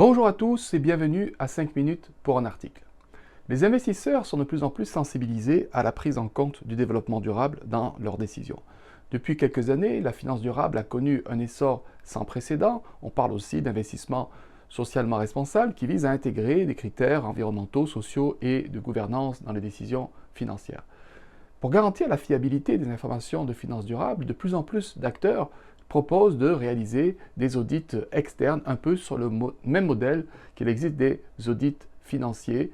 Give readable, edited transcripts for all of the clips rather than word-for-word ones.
Bonjour à tous et bienvenue à 5 minutes pour un article. Les investisseurs sont de plus en plus sensibilisés à la prise en compte du développement durable dans leurs décisions. Depuis quelques années, la finance durable a connu un essor sans précédent. On parle aussi d'investissement socialement responsable qui vise à intégrer des critères environnementaux, sociaux et de gouvernance dans les décisions financières. Pour garantir la fiabilité des informations de finance durable, de plus en plus d'acteurs proposent de réaliser des audits externes un peu sur le même modèle qu'il existe des audits financiers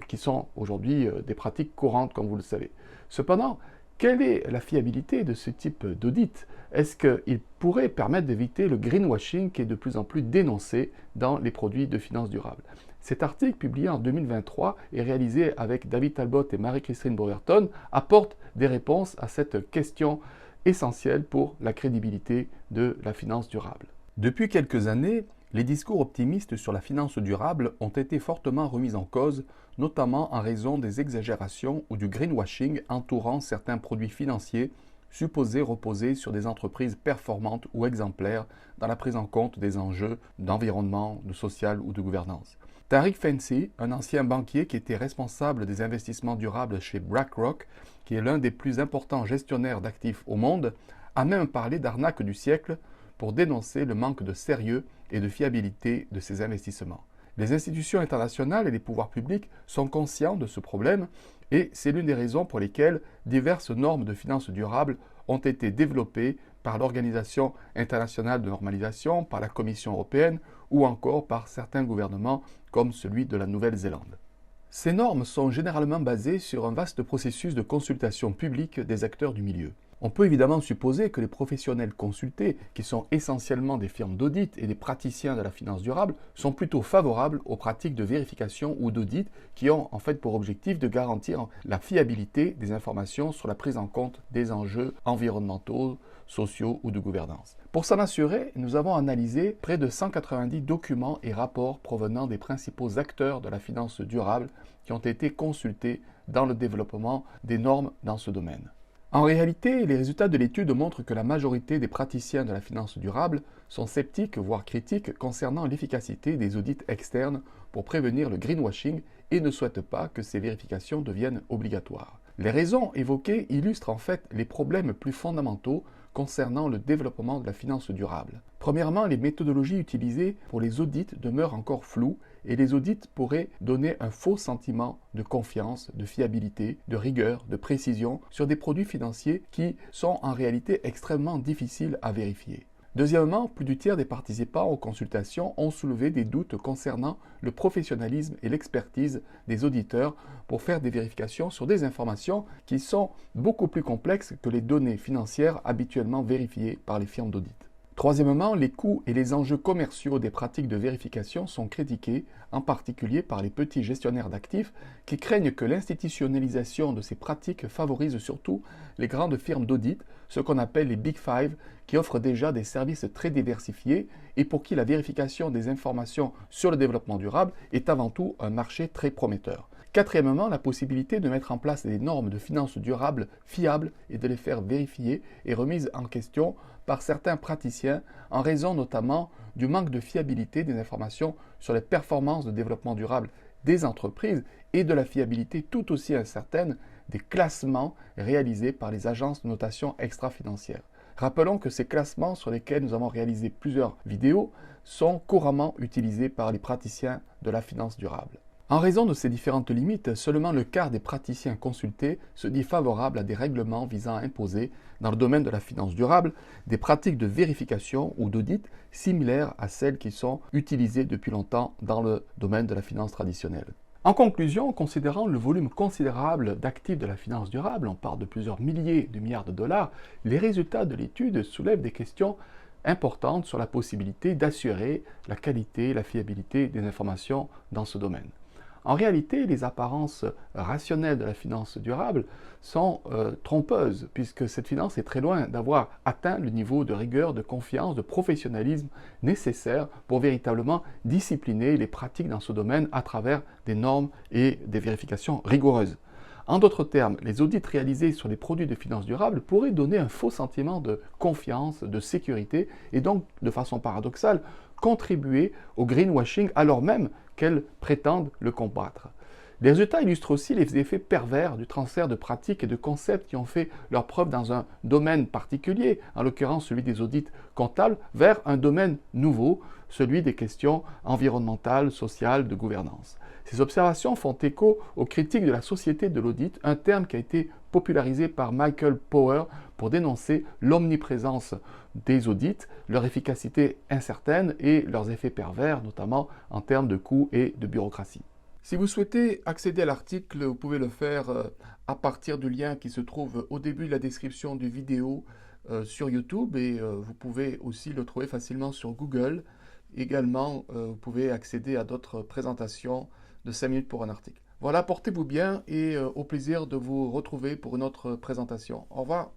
qui sont aujourd'hui des pratiques courantes comme vous le savez. Cependant, quelle est la fiabilité de ce type d'audit? Est-ce qu'il pourrait permettre d'éviter le greenwashing qui est de plus en plus dénoncé dans les produits de finance durable? Cet article, publié en 2023 et réalisé avec David Talbot et Marie-Christine Bowerton, apporte des réponses à cette question essentielle pour la crédibilité de la finance durable. Depuis quelques années, les discours optimistes sur la finance durable ont été fortement remis en cause, notamment en raison des exagérations ou du greenwashing entourant certains produits financiers supposés reposer sur des entreprises performantes ou exemplaires dans la prise en compte des enjeux d'environnement, de social ou de gouvernance. Tariq Fancy, un ancien banquier qui était responsable des investissements durables chez BlackRock, qui est l'un des plus importants gestionnaires d'actifs au monde, a même parlé d'arnaque du siècle pour dénoncer le manque de sérieux et de fiabilité de ces investissements. Les institutions internationales et les pouvoirs publics sont conscients de ce problème et c'est l'une des raisons pour lesquelles diverses normes de finance durable ont été développées par l'Organisation internationale de normalisation, par la Commission européenne ou encore par certains gouvernements comme celui de la Nouvelle-Zélande. Ces normes sont généralement basées sur un vaste processus de consultation publique des acteurs du milieu. On peut évidemment supposer que les professionnels consultés, qui sont essentiellement des firmes d'audit et des praticiens de la finance durable, sont plutôt favorables aux pratiques de vérification ou d'audit qui ont en fait pour objectif de garantir la fiabilité des informations sur la prise en compte des enjeux environnementaux, sociaux ou de gouvernance. Pour s'en assurer, nous avons analysé près de 190 documents et rapports provenant des principaux acteurs de la finance durable qui ont été consultés dans le développement des normes dans ce domaine. En réalité, les résultats de l'étude montrent que la majorité des praticiens de la finance durable sont sceptiques, voire critiques, concernant l'efficacité des audits externes pour prévenir le greenwashing et ne souhaitent pas que ces vérifications deviennent obligatoires. Les raisons évoquées illustrent en fait les problèmes plus fondamentaux concernant le développement de la finance durable. Premièrement, les méthodologies utilisées pour les audits demeurent encore floues et les audits pourraient donner un faux sentiment de confiance, de fiabilité, de rigueur, de précision sur des produits financiers qui sont en réalité extrêmement difficiles à vérifier. Deuxièmement, plus du tiers des participants aux consultations ont soulevé des doutes concernant le professionnalisme et l'expertise des auditeurs pour faire des vérifications sur des informations qui sont beaucoup plus complexes que les données financières habituellement vérifiées par les firmes d'audit. Troisièmement, les coûts et les enjeux commerciaux des pratiques de vérification sont critiqués, en particulier par les petits gestionnaires d'actifs qui craignent que l'institutionnalisation de ces pratiques favorise surtout les grandes firmes d'audit, ce qu'on appelle les Big Five, qui offrent déjà des services très diversifiés et pour qui la vérification des informations sur le développement durable est avant tout un marché très prometteur. Quatrièmement, la possibilité de mettre en place des normes de finance durable fiables et de les faire vérifier est remise en question par certains praticiens en raison notamment du manque de fiabilité des informations sur les performances de développement durable des entreprises et de la fiabilité tout aussi incertaine des classements réalisés par les agences de notation extra-financières. Rappelons que ces classements sur lesquels nous avons réalisé plusieurs vidéos sont couramment utilisés par les praticiens de la finance durable. En raison de ces différentes limites, seulement le quart des praticiens consultés se dit favorable à des règlements visant à imposer, dans le domaine de la finance durable, des pratiques de vérification ou d'audit similaires à celles qui sont utilisées depuis longtemps dans le domaine de la finance traditionnelle. En conclusion, considérant le volume considérable d'actifs de la finance durable, on parle de plusieurs milliers de milliards de dollars, les résultats de l'étude soulèvent des questions importantes sur la possibilité d'assurer la qualité et la fiabilité des informations dans ce domaine. En réalité, les apparences rationnelles de la finance durable sont trompeuses, puisque cette finance est très loin d'avoir atteint le niveau de rigueur, de confiance, de professionnalisme nécessaire pour véritablement discipliner les pratiques dans ce domaine à travers des normes et des vérifications rigoureuses. En d'autres termes, les audits réalisés sur les produits de finance durable pourraient donner un faux sentiment de confiance, de sécurité et donc, de façon paradoxale, contribuer au greenwashing alors même qu'elles prétendent le combattre. Les résultats illustrent aussi les effets pervers du transfert de pratiques et de concepts qui ont fait leur preuve dans un domaine particulier, en l'occurrence celui des audits comptables, vers un domaine nouveau, celui des questions environnementales, sociales, de gouvernance. Ces observations font écho aux critiques de la société de l'audit, un terme qui a été popularisé par Michael Power pour dénoncer l'omniprésence des audits, leur efficacité incertaine et leurs effets pervers, notamment en termes de coûts et de bureaucratie. Si vous souhaitez accéder à l'article, vous pouvez le faire à partir du lien qui se trouve au début de la description du vidéo sur YouTube et vous pouvez aussi le trouver facilement sur Google. Également, vous pouvez accéder à d'autres présentations de 5 minutes pour un article. Voilà, portez-vous bien et au plaisir de vous retrouver pour une autre présentation. Au revoir.